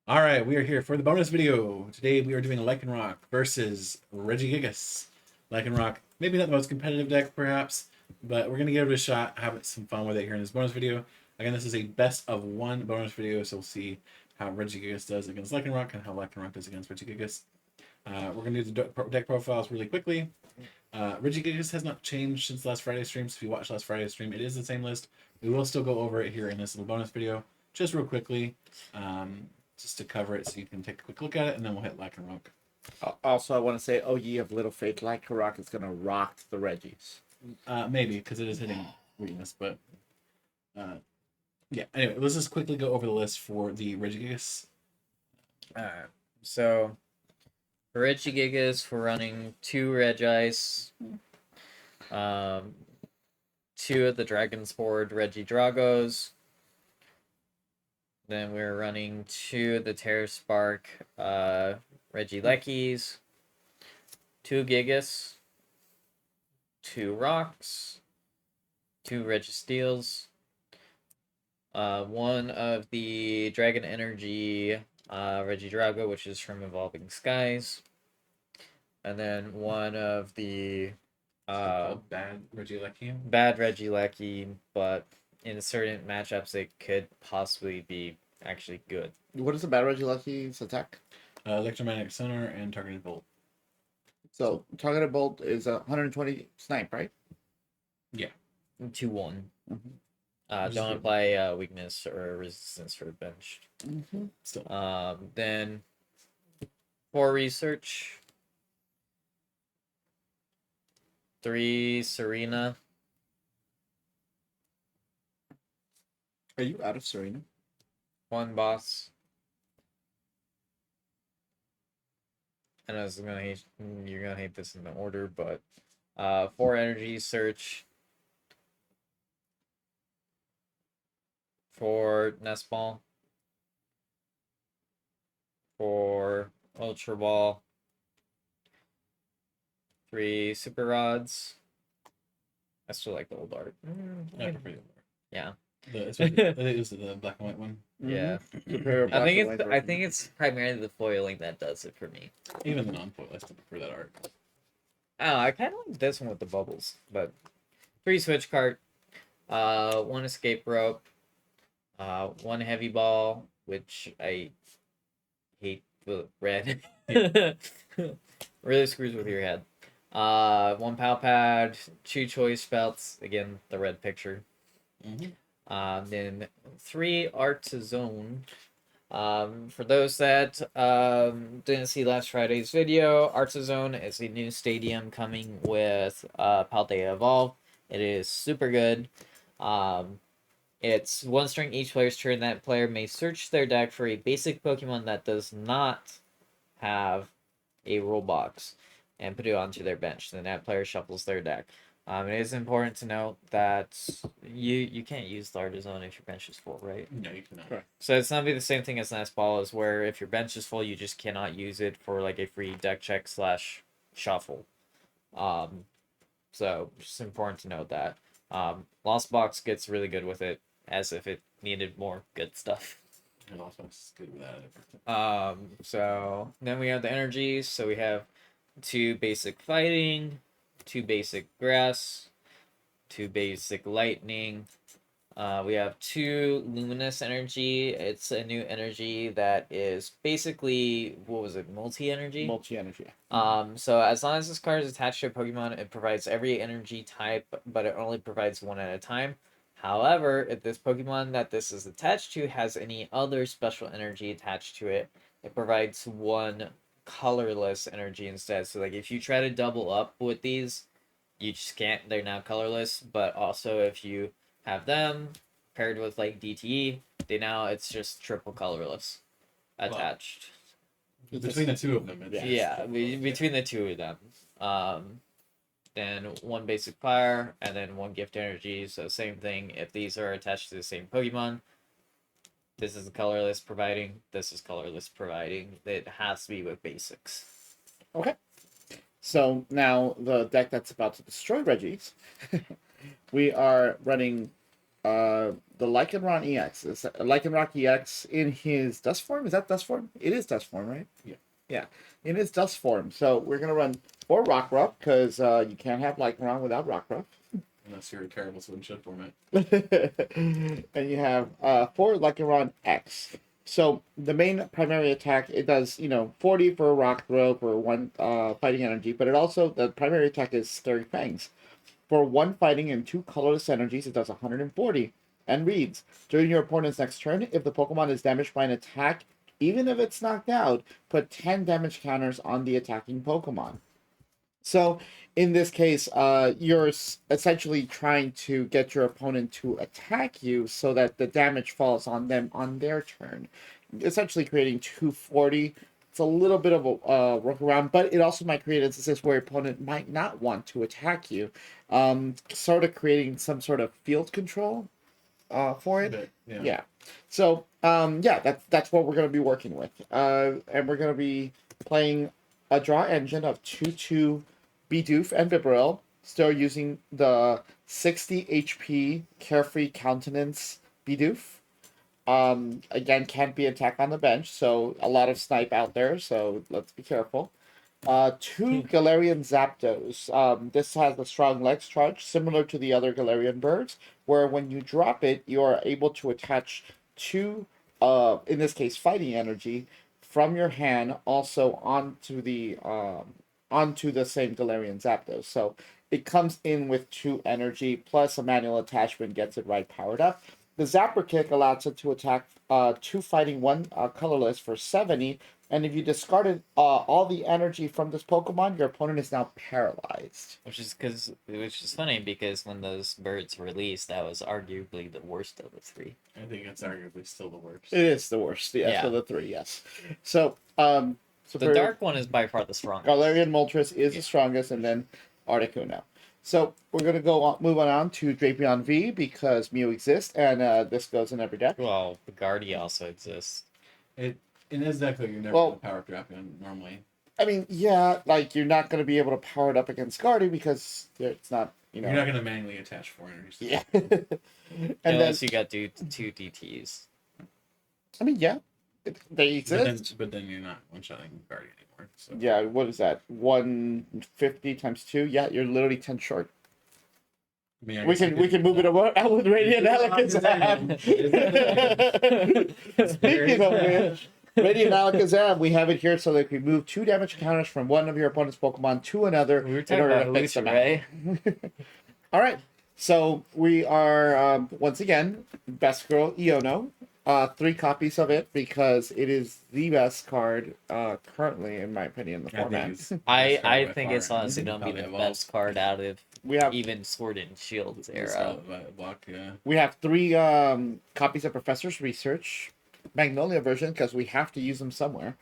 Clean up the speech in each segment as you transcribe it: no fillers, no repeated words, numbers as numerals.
All right, we are here for the bonus video. Today we are doing Lycanroc versus Regigigas. Lycanroc, maybe not the most competitive deck perhaps, but we're going to give it a shot, have some fun with it here in this bonus video. Again, this is a best of one bonus video, so we'll see how Regigigas does against Lycanroc and how Lycanroc does against Regigigas. We're going to do the deck profiles really quickly. Regigigas has not changed since last Friday's stream, so if you watched last Friday's stream, it is the same list. We will still go over it here in this little bonus video, just real quickly. Just to cover it so you can take a quick look at it, and then we'll hit Lycanroc. Also, I want to say, oh, ye of little faith, Lycanroc is going to rock the Reggies. Maybe, because it is hitting weakness, but yeah. Anyway, let's just quickly go over the list for the Regigigas. So for Regigigas, we're running 2 Regice, 2 of the Dragonsport Regidragos. Then we're running 2 of the Terra Spark Regileckis, 2 Gigas, 2 Rocks, 2 Registeels, 1 of the Dragon Energy Regidrago, which is from Evolving Skies, and then 1 of the bad Regilecki. Bad Regilecki, but in certain matchups it could possibly be actually good. What is the bad Regilecki's attack? Electromagnetic Sonar and Targeted Bolt. So, targeted bolt is 120 snipe, right? Yeah. 2-1. Mm-hmm. Don't apply weakness or resistance for bench. Mm-hmm. Still. Then for research, 3 Serena. Are you out of Serena? 1 boss. I know this is gonna hate, you're gonna hate this in the order, but 4 energy search, 4 nest ball, 4 ultra ball, 3 super rods. I still like the old art. I prefer the other. Yeah. It was the black and white one. Yeah. Mm-hmm. I think it's primarily the foiling that does it for me. Even the non-foil, I still prefer that art. Oh, I kind of like this one with the bubbles, but 3 switch cart, 1 escape rope, 1 heavy ball, which I hate the red. Really screws with your head. 1 pal pad, 2 choice belts, again the red picture. Mm-hmm. Then 3 Artizone. For those that didn't see last Friday's video, Artizone is a new stadium coming with Paldea Evolved. It is super good. It's 1 string each player's turn. That player may search their deck for a basic Pokemon that does not have a rule box and put it onto their bench. Then that player shuffles their deck. It is important to note that you can't use the Artizone if your bench is full, right? No, you cannot. Correct. So it's not be the same thing as Nest Ball, is where if your bench is full, you just cannot use it for like a free deck check / shuffle. So it's important to note that. Lost Box gets really good with it, as if it needed more good stuff. And also it's good with that. So then we have the energies. So we have 2 basic fighting, 2 basic grass, 2 basic lightning. We have 2 luminous energy. It's a new energy that is basically, what was it, multi-energy? Multi-energy. So as long as this card is attached to a Pokemon, it provides every energy type, but it only provides 1 at a time. However, if this Pokemon that this is attached to has any other special energy attached to it, it provides 1 colorless energy instead. So like if you try to double up with these, you just can't. They're now colorless. But also if you have them paired with like DTE, it's just triple colorless attached. Between the 2 of them. Between the 2 of them. Then 1 basic fire and then 1 gift energy. So same thing. If these are attached to the same Pokemon, this is colorless providing. This is colorless providing. It has to be with basics. Okay. So now the deck that's about to destroy Reggie's, we are running the Lycanroc EX. It's Lycanroc EX in his dust form. Is that dust form? It is dust form, right? Yeah. Yeah, in his dust form. So we're gonna run 4 Rockruff because you can't have Lycanroc without Rockruff. Unless you're a terrible swim ship format. And you have 4 Lycanroc X. So the main primary attack, it does 40 for a rock throw for 1 fighting energy, but it also the primary attack is Scary Fangs. For 1 fighting and 2 colorless energies, it does 140 and reads during your opponent's next turn, if the Pokemon is damaged by an attack, even if it's knocked out, put 10 damage counters on the attacking Pokemon. So in this case, you're essentially trying to get your opponent to attack you so that the damage falls on them on their turn. Essentially creating 240. It's a little bit of a workaround, but it also might create instances where your opponent might not want to attack you. Sort of creating some sort of field control for it. But, yeah. Yeah. So, that's what we're going to be working with. And we're going to be playing a draw engine of 2/2 Bidoof and Bibarel, still using the 60 HP Carefree Countenance Bidoof. Again, can't be attacked on the bench, so a lot of snipe out there, so let's be careful. 2 Galarian Zapdos. This has a strong legs charge, similar to the other Galarian birds, where when you drop it, you are able to attach 2, in this case, fighting energy from your hand also onto the same Galarian Zapdos. So it comes in with 2 energy plus a manual attachment gets it right powered up. The Zapper Kick allows it to attack 2 fighting, 1 colorless for 70. And if you discarded all the energy from this Pokemon, your opponent is now paralyzed. Which is funny because when those birds released, that was arguably the worst of the 3. I think it's arguably still the worst. It is the worst, yes, Yeah. of the 3, yes. So, The dark one is by far the strongest. Galarian Moltres is the strongest, and then Articuno. So we're gonna move on to Drapion V because Mew exists, and this goes in every deck. Well, the Guardia also exists. In this deck, though, you're never Well- going to power Drapion normally. I mean, yeah, like you're not gonna be able to power it up against Guardy because it's not, You're not going to manually attach 4 energies. Yeah. And Unless then, you got 2 DTs. I mean, yeah, they exist. But then you're not one-shotting Guardian anymore. So. Yeah, what is that? 150 times 2? Yeah, you're literally 10 short. I mean, I We guess can move it over out with Radiant Alakazam. Speaking of which, Radiant Alakazam, we have it here so that we move 2 damage counters from one of your opponent's Pokemon to another We were in talking order about to fix them out. right? All right, so we are once again Best Girl Iono. 3 copies of it because it is the best card currently, in my opinion, in the format. I think it's honestly gonna be the best card out of We have even Sword and Shield era. Block, yeah. We have 3 copies of Professor's Research, Magnolia version, because we have to use them somewhere.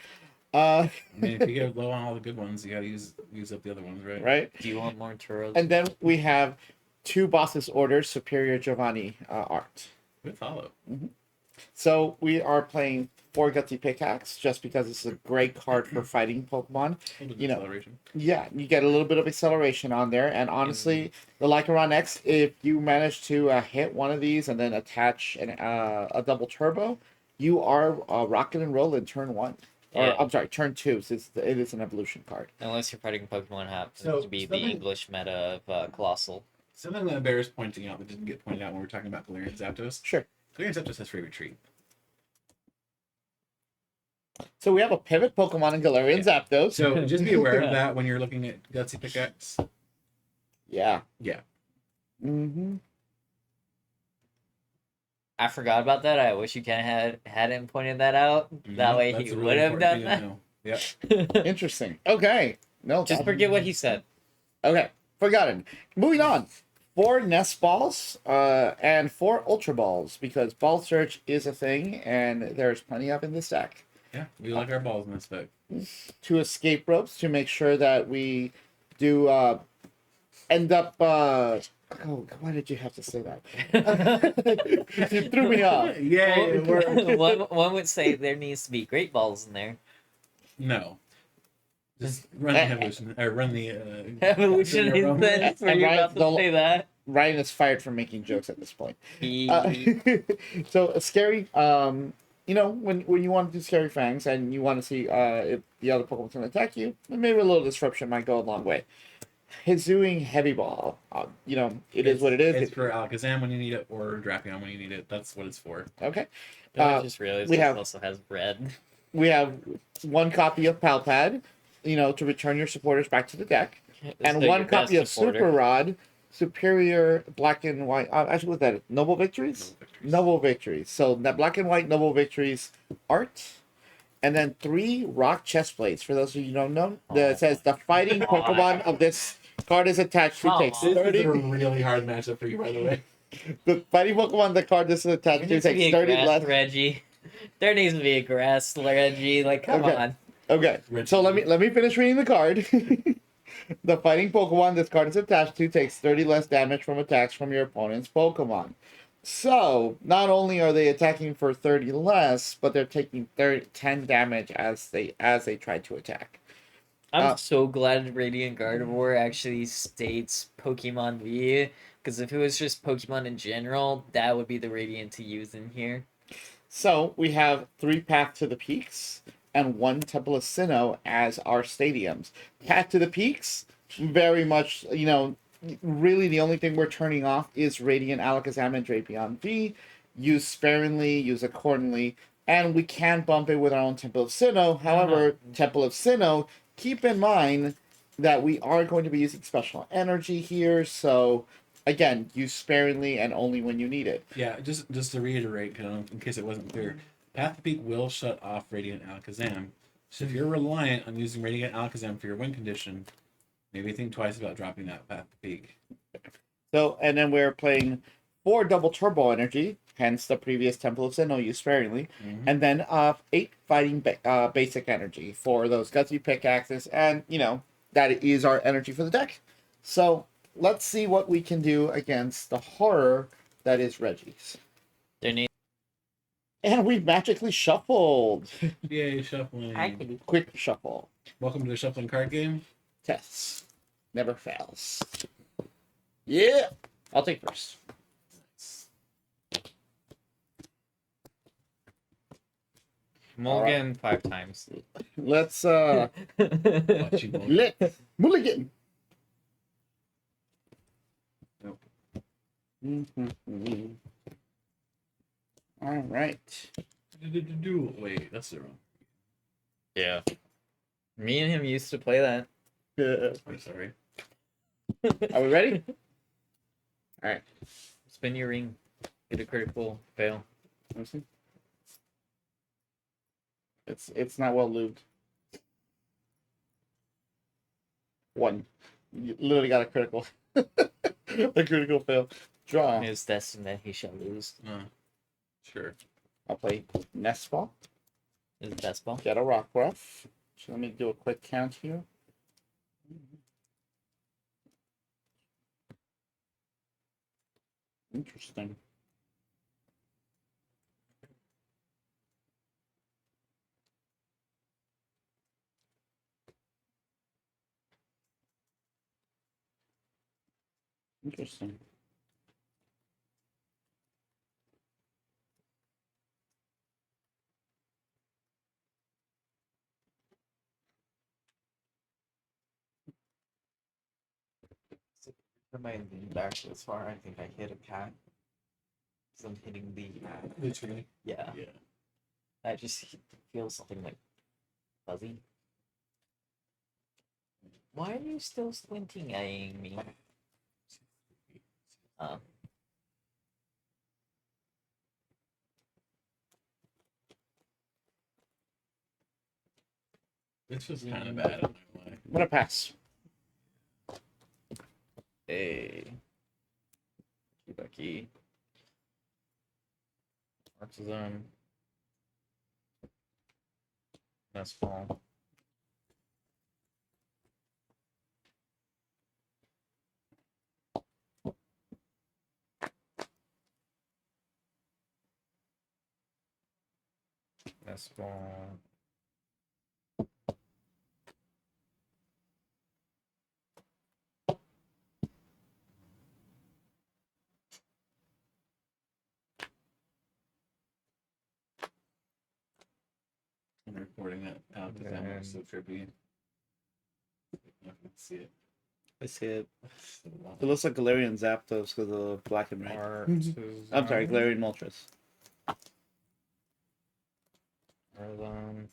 I mean, if you get low on all the good ones, you gotta use up the other ones, right? Right? Do you want more Turos? And then we have 2 Boss's Orders, Superior Giovanni art. Good follow. So we are playing 4 Gutsy Pickaxe, just because it's a great card for fighting Pokemon. Acceleration. Yeah, you get a little bit of acceleration on there, and honestly, the Lycanroc X, if you manage to hit one of these and then attach a double turbo, you are rocket and roll in turn 1. Or, Yeah. I'm sorry, turn 2, since it is an evolution card. Unless you're fighting Pokemon happens So, to be the something- English meta of Colossal. Something that bears pointing out that didn't get pointed out when we were talking about Galarian Zapdos. Sure. Galarian Zapdos has free retreat. So we have a pivot Pokemon in Galarian Zapdos. So just be aware of that when you're looking at Gutsy Pickaxe. Yeah. Yeah. Mm-hmm. I forgot about that. I wish you kind of hadn't pointed that out. That way That's he a really would have important done thing that. to know. Yep. Interesting. Okay. No. Just forget what he said. Okay. Forgotten. Moving on. 4 Nest Balls and 4 Ultra Balls, because Ball Search is a thing, and there's plenty of in this deck. Yeah, we like our balls in this book. 2 Escape Ropes to make sure that we do end up... oh, why did you have to say that? You threw me off. Yeah, one would say there needs to be great balls in there. No. Just run the evolution, or run the Evolution Run is sense. Were And you right, about to say that? Ryan is fired from making jokes at this point. Uh, So scary. When you want to do scary fangs and you want to see if the other Pokemon's going to attack you, then maybe a little disruption might go a long way. Hizooing Heavy Ball. It is what it is. It's for Alakazam when you need it, or Drapion when you need it. That's what it's for. Okay. I just realized we this have- also has red. We have one copy of Palpad, to return your supporters back to the deck, and Still one your best copy of supporter. Super Rod, Superior Black and White. Actually, what's that? Noble Victories? Noble Victories. So that Black and White Noble Victories art. And then 3 Rock Chest Plates. For those of you who don't know, it says the fighting Pokemon of this card is attached to takes This is 30. a really hard matchup for you, by the way. The fighting Pokemon the card this is There attached to needs to be takes a 30 grass less. Reggie. There needs to be a grass Reggie. Like, come Okay. on. Okay, so let me finish reading the card. The fighting Pokemon this card is attached to takes 30 less damage from attacks from your opponent's Pokemon. So not only are they attacking for 30 less, but they're taking 10 damage as they try to attack. I'm so glad Radiant Gardevoir actually states Pokemon V, because if it was just Pokemon in general, that would be the Radiant to use in here. So we have 3 Path to the Peaks and 1 Temple of Sinnoh as our stadiums. Path to the Peaks, very much, really the only thing we're turning off is Radiant Alakazam and Drapion V. Use sparingly, use accordingly, and we can bump it with our own Temple of Sinnoh. However, Temple of Sinnoh, keep in mind that we are going to be using special energy here, so again, use sparingly and only when you need it. Yeah, just to reiterate, in case it wasn't clear, Path to Peak will shut off Radiant Alakazam. So if you're reliant on using Radiant Alakazam for your win condition, maybe think twice about dropping that Path to Peak. So, and then we're playing 4 double turbo energy, hence the previous Temple of Sinnoh used sparingly, and then 8 fighting basic energy for those gutsy pickaxes, and that is our energy for the deck. So let's see what we can do against the horror that is Reggie's. There needs And we magically shuffled. Yay, shuffling. Quick shuffle. Welcome to the shuffling card game. Tests. Never fails. Yeah. I'll take first. Mulligan 5 times. Let's Watch you roll. let Mulligan. Nope. All right. Wait, that's the wrong. Yeah. Me and him used to play that. I'm sorry. Are we ready? All right. Spin your ring. Get a critical fail. Let me see. It's not well lubed. 1. You literally got a critical. A critical fail. Draw. It is destined that he shall lose. Sure. I'll play Nest Ball. Is the best ball. Get a Rockruff. So let me do a quick count here. Interesting. Interesting. If I lean back this far, I think I hit a cat. So I'm hitting the Literally. yeah. Yeah. I just feel something like fuzzy. Why are you still squinting eyeing me? This was kind of bad. I'm not gonna lie. I'm gonna pass. Hey. Becky. Marxism. That's fall. That's fall. I'm recording that out because that one was so trippy. I can see it. I see it. It looks like Galarian Zapdos because of the black and white. Art I'm sorry, Galarian Moltres. Arlon.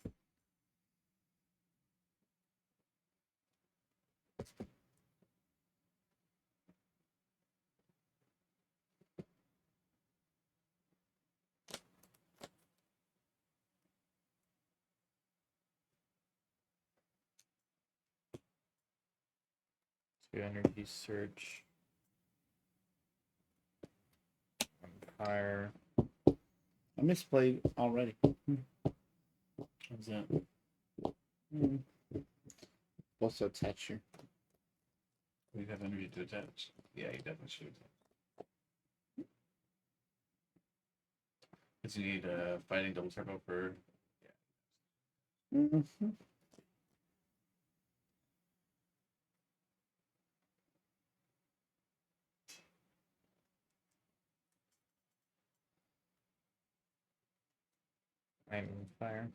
Two energy search. Fire. I misplayed already. What's that? Supposed to attach here. We have energy to attach. Yeah, you definitely should. Because you need a fighting double turbo for. Mm-hmm. Lightning fire.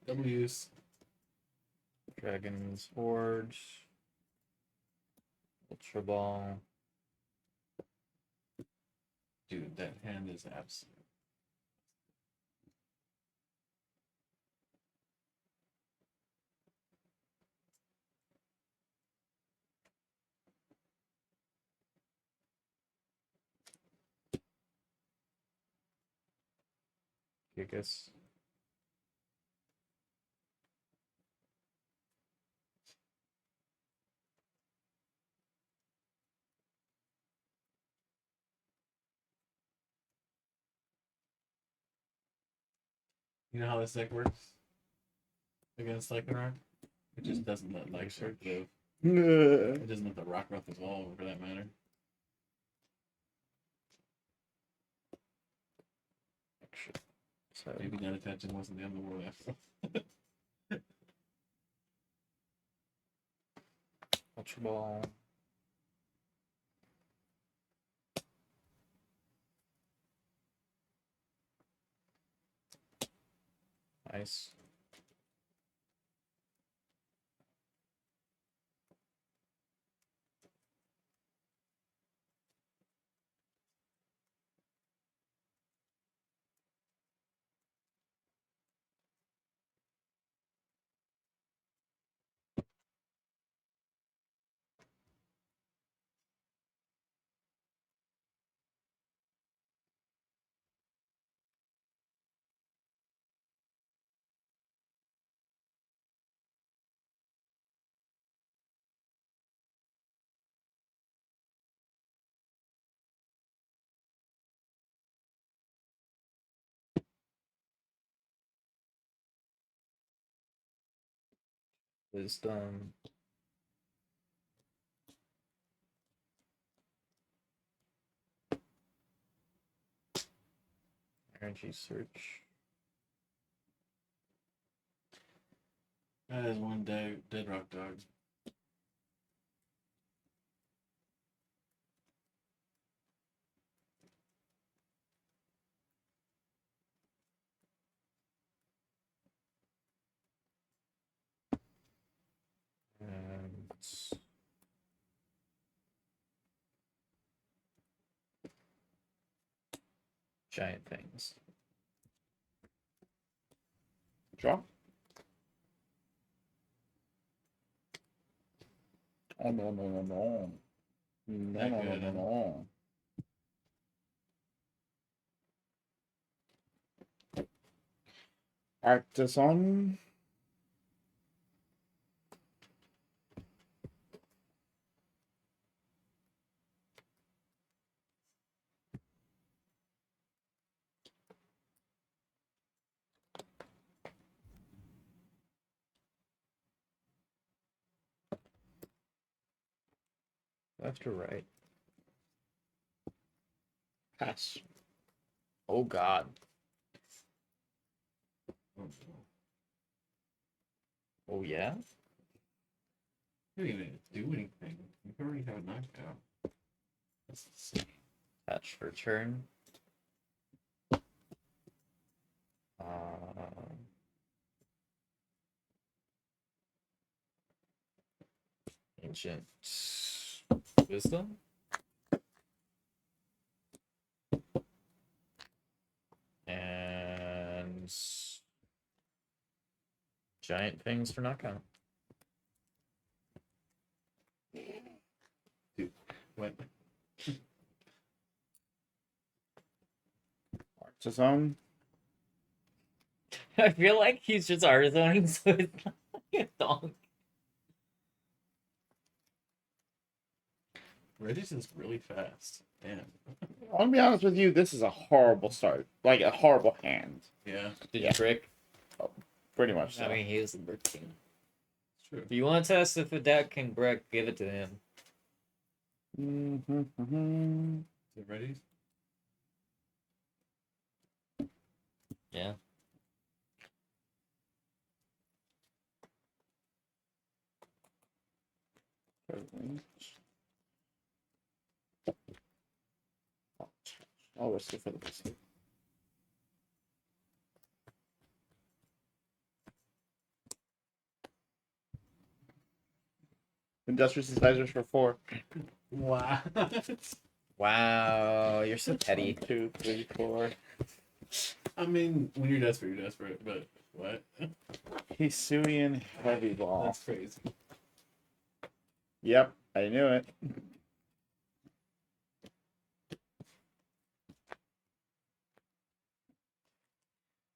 Double use. Dragon's Horde. Ultra Ball. Dude, that hand is absolute. Gigas. You know how this deck works against Lycanroc? It just doesn't let Lycanroc live. It doesn't let the Rock Breath evolve, for that matter. So Maybe not attaching wasn't the end of the world after. Ultra Ball. Nice. Wisdom. Energy search. That is one dead rock dog. And giant things. Draw. Oh no no no no. No Not no no good, no huh? no. Artisan. Left or right? Pass. Oh God. Oh, Oh yeah. you didn't even do anything. You already have a knockout. That's insane. Attach for turn. Uh, ancient wisdom. And giant things for knockout. Dude, what? Artisan. I feel like he's just artisaning, so it's not like a dog. Reggie's is really fast. Damn. I'll be honest with you, this is a horrible start. Like a horrible hand. Yeah, Did Yeah. you trick? Pretty much so. I mean, he was the brick king. it's true. If you want to test if a deck can brick, give it to him. Mm-hmm. Is it ready? Yeah. I'll risk it for the biscuit. Industrious incisors for 4. Wow. Wow, you're so petty. 1, 2, 3, 4. I mean, when you're desperate, but what? Hisuian heavy ball. That's crazy. Yep, I knew it.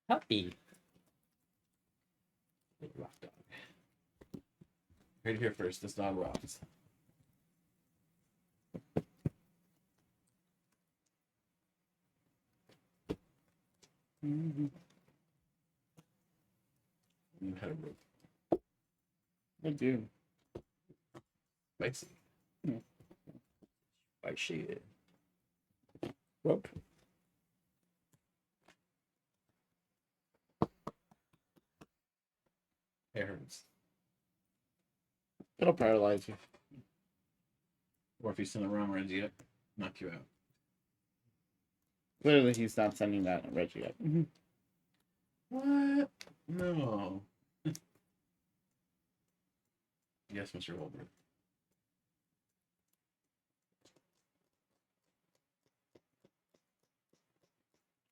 Puppy. Rock dog. Heard it here first. This dog rocks. Mm-hmm. You had a rope. I do. Spicy. Why she? Whoop. It hurts. It'll paralyze you. Or if you send the wrong Reggie up, knock you out. Clearly, he's not sending that Reggie yet. What? No. Yes, Mr. Holbrook.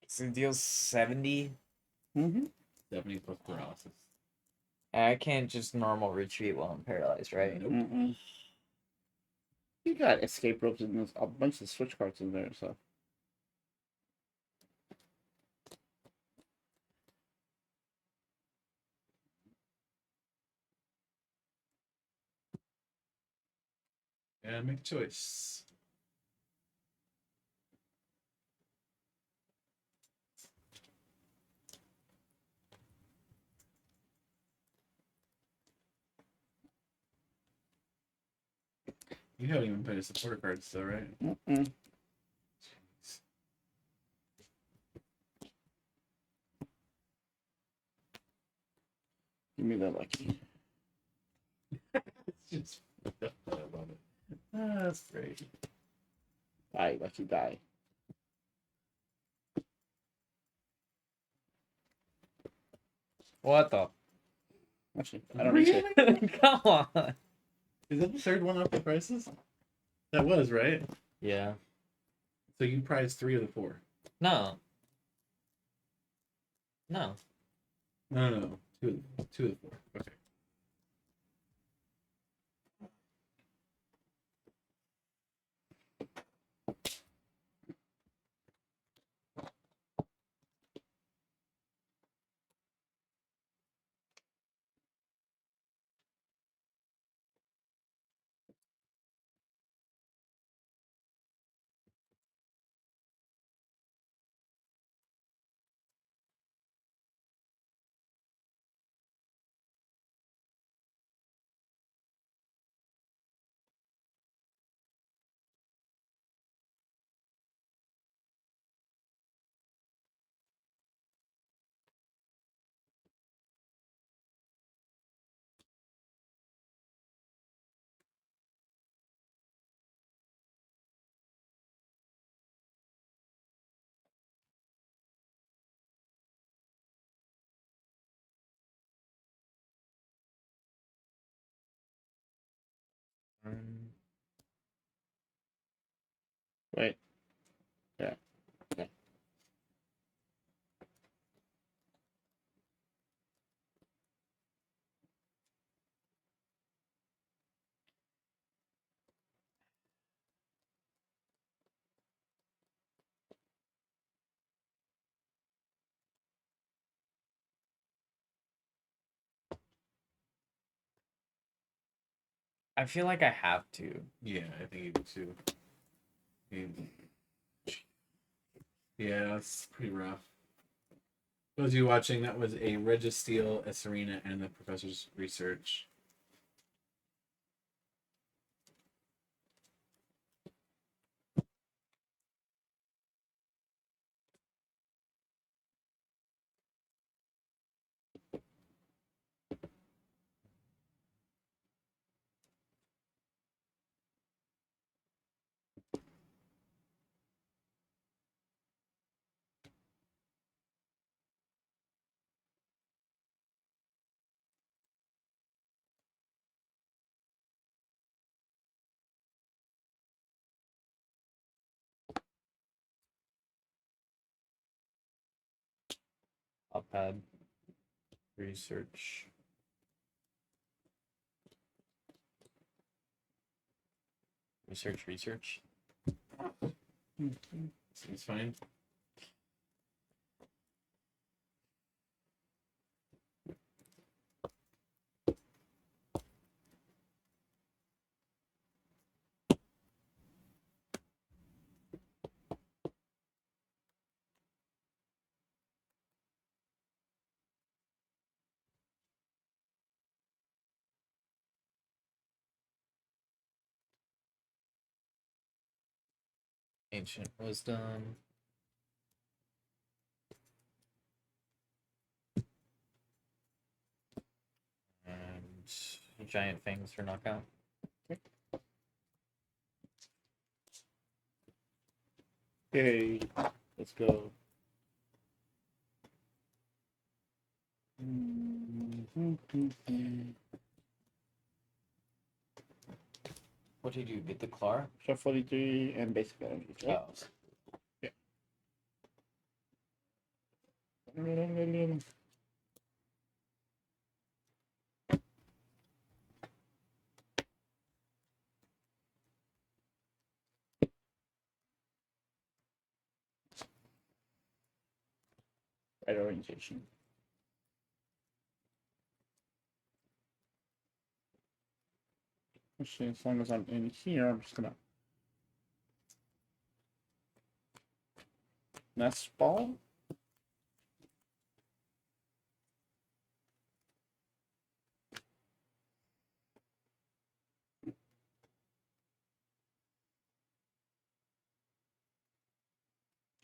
So it deals 70. Mm-hmm. 70 plus paralysis. I can't just normal retreat while I'm paralyzed, right? Nope. Mm-mm. You got escape ropes and there's a bunch of switch cards in there, so. And make a choice. You haven't even played a supporter card still, right? Mm-mm. Jeez. Give me that lucky. It's just I love it. Ah, that's great. Die, lucky die. What the? Actually, I don't need to. Really? Come on. Is that the third one off the prices? That was, right? Yeah. So you prized 3 of the 4. No. No. No. 2 of the 4. Okay. Wait. Yeah. Okay. I feel like I have to. Yeah, I think you do too. Yeah, it's pretty rough. For those of you watching, that was a Registeel, a Serena, and the professor's research. IPad research. Research. Seems fine. Ancient wisdom. And giant fangs for knockout. Okay. Let's go. What did you get? The Clara? Shot 43 and basic energy. Right? Oh. Yeah. Right orientation. Actually, as long as I'm in here, I'm just gonna nest ball.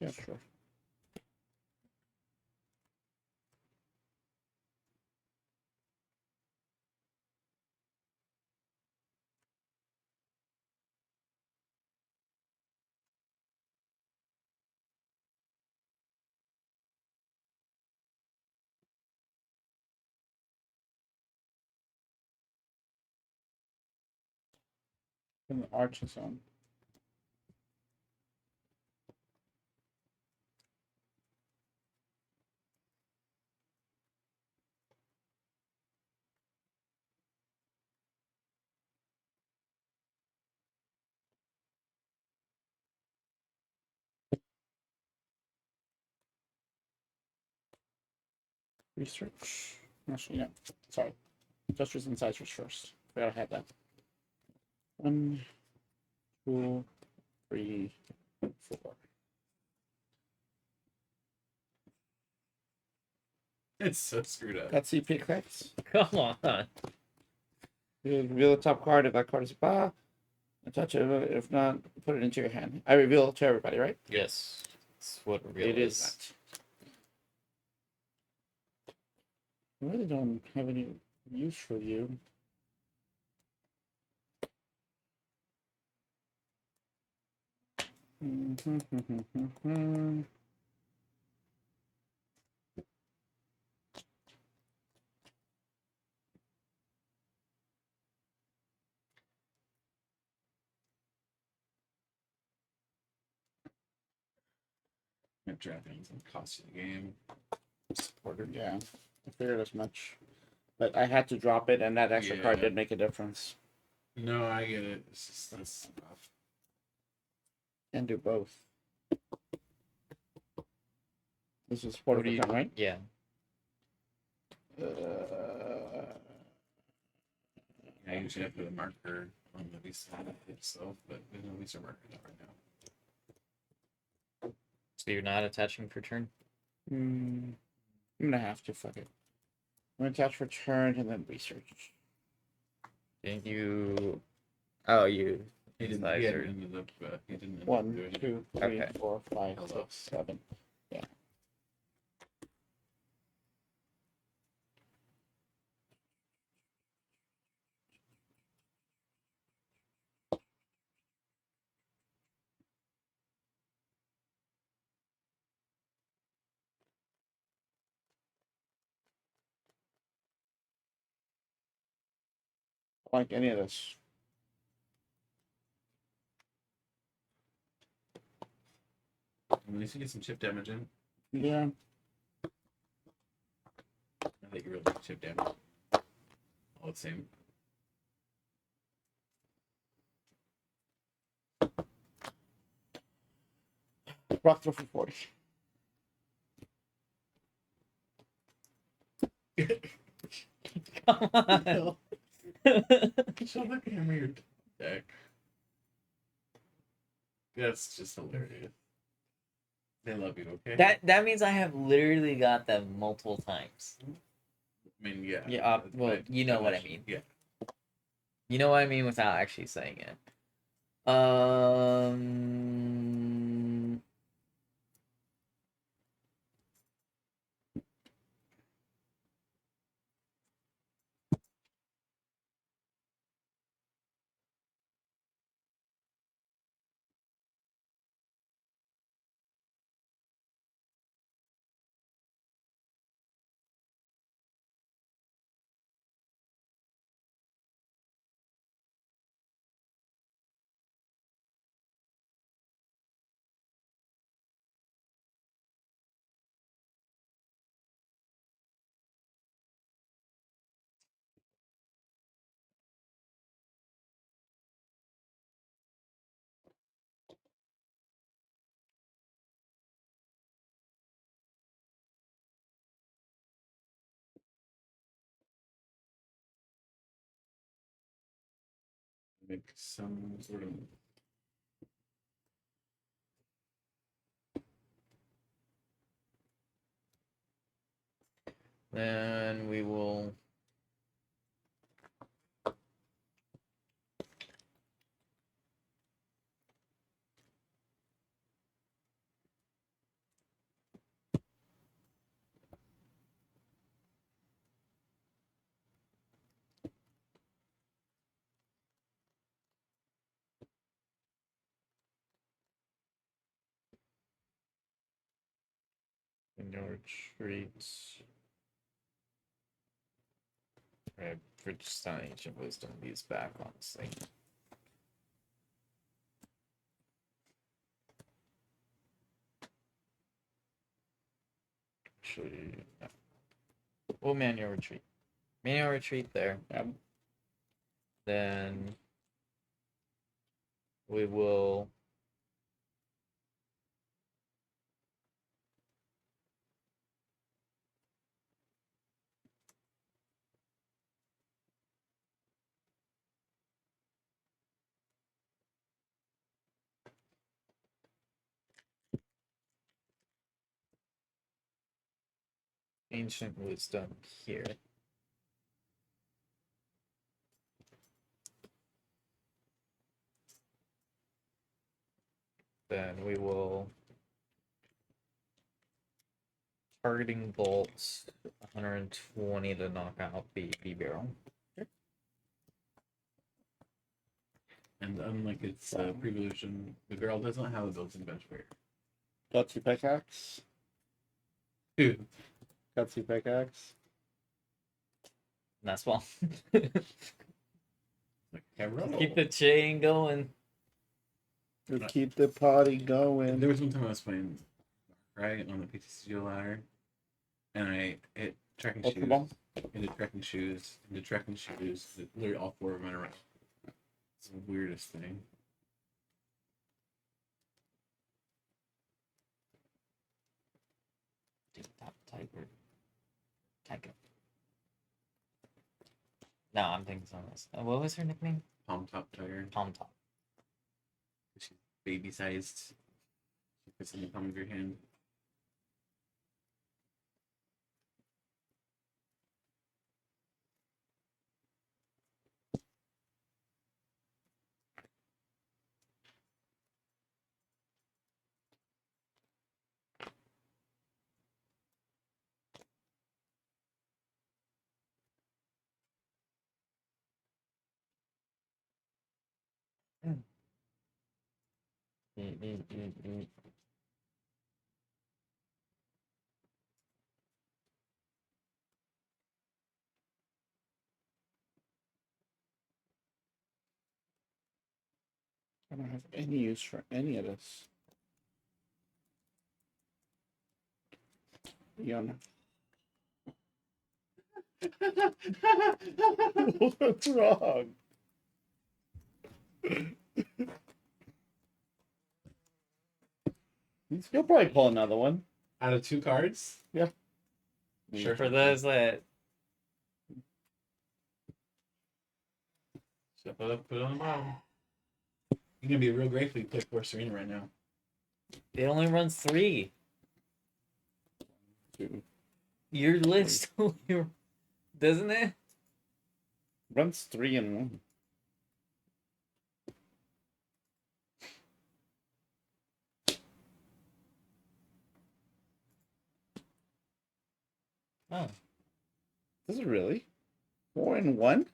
Yeah, sure. In the arch zone. Research. Actually, no. Sorry. Just using research first. Forgot I had that. 1, 2, 3, 4. It's so screwed up. Got CP effects. Come on. You reveal the top card if that card is a bar. And touch it. If not, put it into your hand. I reveal it to everybody, right? Yes. That's what real It is. is that. I really don't have any use for you. If drafting's gonna cost you the game. Supporter, yeah. I figured as much. But I had to drop it, and that extra card Yeah. did make a difference. No, I get it. It's just that's rough. Can do both. This is supporter What do you- for 10, right? Yeah. I usually have to put a marker on the Visa itself, but there's no Visa marker right now. So you're not attaching for turn? I'm gonna have to, fuck it. I'm gonna attach for turn and then research. Didn't you? Oh, you. He didn't. Size He or- ended up. He didn't. End up 1, doing it. 2, 3, Okay. 4, 5, Held 6, off. 7. Yeah. I don't like any of this. At least you get some chip damage in. Yeah. I think you really get chip damage. All the same. Rock throw for 40. Come on. Show the camera your deck. That's just hilarious. They love you, okay? That means I have literally got them multiple times. I mean, yeah. Yeah. Well, you know what I mean. Yeah. You know what I mean without actually saying it. Make some sort of. Then we will. In your retreats. Right, for just on ancient wisdom, these back, honestly. Actually, no. We'll manual retreat. Manual retreat there. Yep. Then we will. Ancient wisdom here. Then we will targeting bolts 120 to knock out the B barrel. And unlike its pre-evolution, the girl doesn't have a built-in bench player. Gutsy pickaxe. Dude. Gutsy pickaxe. That's well. Like, hello. Keep the chain going. To keep the party going. There was one time I was playing right on the PTCGO ladder, and I hit trekking Ultra shoes, Ball. into trekking shoes, into trekking shoes. Literally all four of them in a row. It's the weirdest thing. Top Tiger. Tiger. No, I'm thinking something else. What was her nickname? Palm top tiger. Palm Top. She's baby sized. She fits in the palm of your hand. I don't have any use for any of this. Yum. What's wrong? You'll probably pull another one. Out of 2 cards? Yeah. Sure. For those that Step it up, put it on the bottom. You're gonna be real grateful you played for Serena right now. it only runs 3. Two. Your list only doesn't it? Runs 3 and 1. Oh. Does it really? 4 and 1?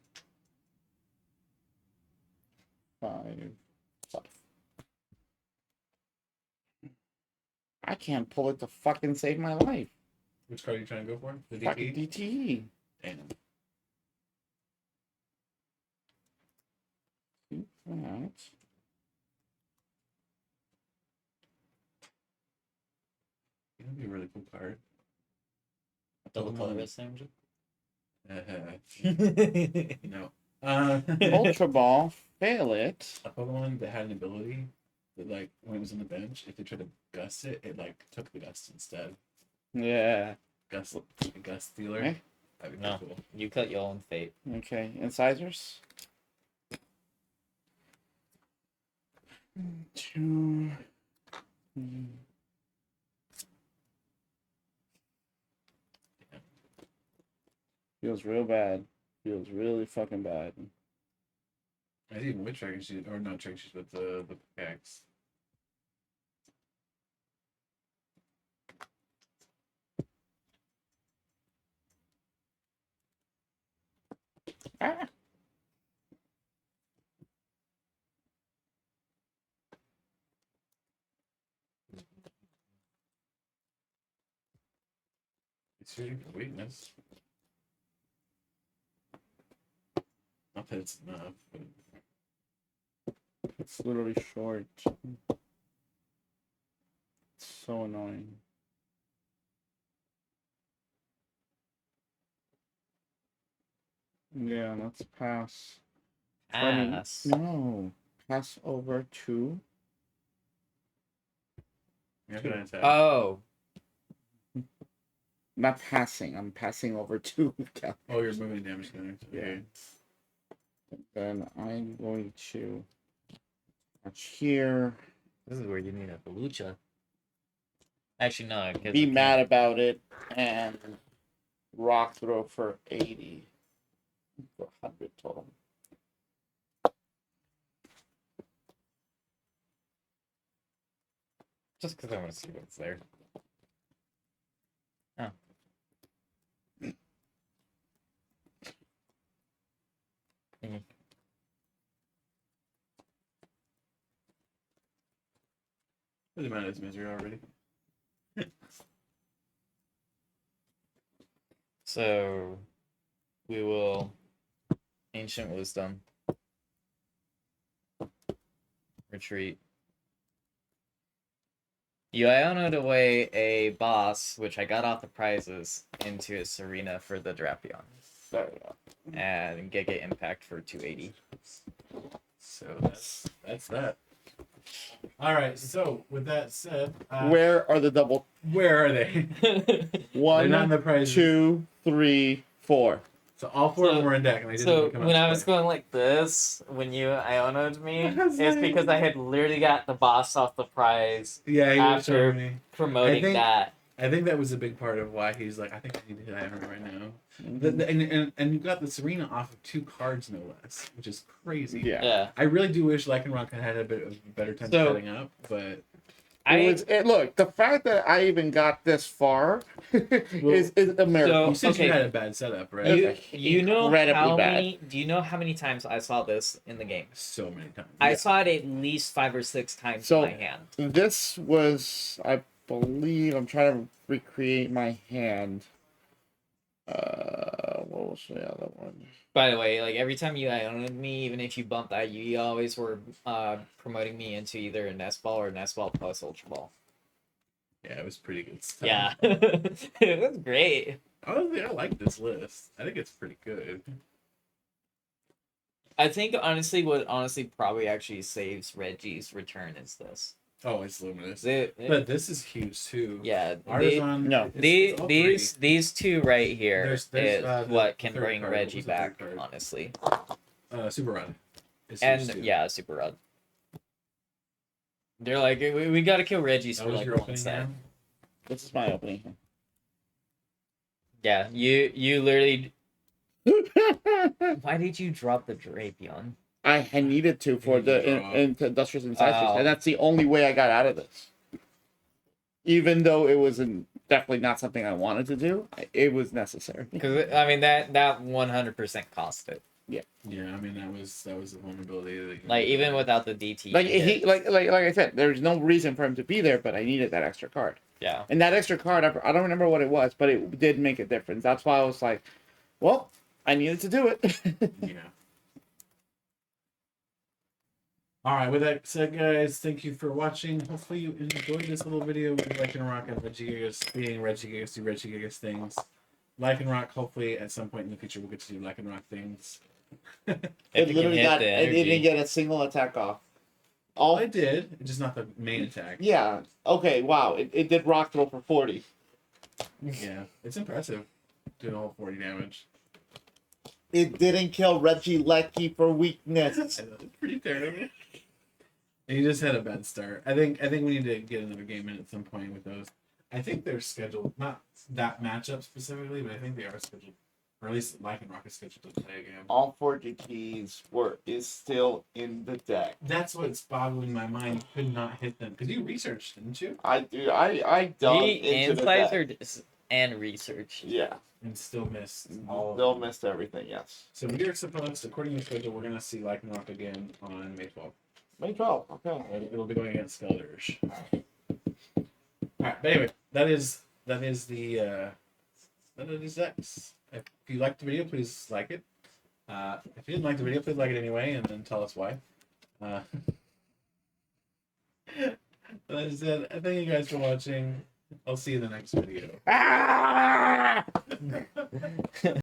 5. I can't pull it to fucking save my life. Which card are you trying to go for? The Fucking DT? DTE. Damn. That. That'd be a really cool card. Double color color. red sandwich. No. Ultra Ball. Fail it. A Pokemon that had an ability that, like, when it was on the bench, if they tried to gust it, it, like, took the gust instead. Yeah. Gust, a gust dealer. Eh? That'd be No. pretty cool. You cut your own fate. Okay. Incisors. 2. Feels real bad. Feels really fucking bad. I think even with tracking shoes, or not tracking shoes, but the pickaxe. Ah. It's shooting for weakness. Not that it's enough, but It's literally short. It's so annoying. Yeah, let's pass. 20. Pass. No. Pass over 2. you're not gonna attack. Oh. Not passing. I'm passing over 2. Oh, you're moving damage counter. Okay. Then I'm going to touch here. This is where you need a Belucha. Actually, no. 'Cause Be we mad can't- about it and rock throw for 80. For 100 total. Just because I want to see what's there. Oh. Doesn't matter, it's misery already. So, we will Ancient Wisdom. Retreat. You Ionoed away a boss, which I got off the prizes, into a Serena for the Drapion. There we go. And Giga Impact for 280. So that's that. All right. So with that said, Where are the double? where are they? They're not in One, the prizes. 2, 3, 4. So all four of them were in deck, and they didn't So come out when to I was play. going like this, when you Ionoed me, I was it's like- because I had literally got the boss off the prize Yeah, he was after showing me. promoting that. I think that was a big part of why he's like, I think I need to hit Iron right now. Mm-hmm. And you got the Serena off of 2 cards, no less, which is crazy. Yeah. Yeah. I really do wish Lycanroc had a bit of a better time So- setting up, but Look, the fact that I even got this far is a miracle. you said okay. you had a bad setup, right? You know Incredibly how bad. many? Do you know how many times I saw this in the game? So many times. I saw it at least 5 or 6 times So- in my hand. This was, I believe, I'm trying to recreate my hand. What was the other one? By the way, like every time you Ionoed me, even if you bumped that, you always were promoting me into either a Nest Ball or Nest Ball plus Ultra Ball. Yeah, it was pretty good stuff. Yeah, it was great. Honestly, I like this list. I think it's pretty good. I think honestly, what probably actually saves Reggie's return is this. Oh, it's luminous. It- But this is huge too. yeah, Artisan. No. it's all three. these two right here There's, is the what can third bring card. What Reggie was the third back, card? honestly. Super Run. is And huge, too. yeah, Super Rod. They're like, we gotta kill Reggie's That for was like your one opening set. hand? This is my opening hand. Yeah, you literally. Why did you drop the Drapion? I had needed to for You the draw. into Industrious Incisors, Oh. and that's the only way I got out of this. Even though it was definitely not something I wanted to do, it was necessary. Because I mean that 100% cost it. Yeah, I mean that was a vulnerability that you Like even without the DT. Like you he, did. like I said, there's no reason for him to be there, but I needed that extra card. Yeah. And that extra card, I don't remember what it was, but it did make a difference. That's why I was like, well, I needed to do it. Yeah. All right. With that said, guys, thank you for watching. Hopefully you enjoyed this little video with Lycanroc and Regigigas being Regigigas do Regigigas things. Lycanroc, hopefully at some point in the future we'll get to do Lycanroc things. If you can hit the it energy. didn't get a single attack off. All I did, just not the main attack. Yeah. Okay. Wow. It did rock throw for 40. Yeah, it's impressive. Doing all 40 damage. It didn't kill Regigigas for weakness. It's pretty terrible. And you just had a bad start. I think we need to get another game in at some point with those. I think they're scheduled, not that matchup specifically, but I think they are scheduled, or at least Lycanroc is scheduled to play again. All 4 GTs is still in the deck. That's what's boggling my mind. You could not hit them because you researched, didn't you? I dug The into the insights deck. are and research. Yeah. And still missed all of Still them. missed everything. Yes. So we are supposed, according to schedule, we're gonna see Lycanroc again on May 12th. May 12. Okay. It'll be going against Skeldurge. Alright, but anyway, that is the decks. If you liked the video, please like it. If you didn't like the video, please like it anyway, and then tell us why. That is it. Thank you guys for watching. I'll see you in the next video. Ah!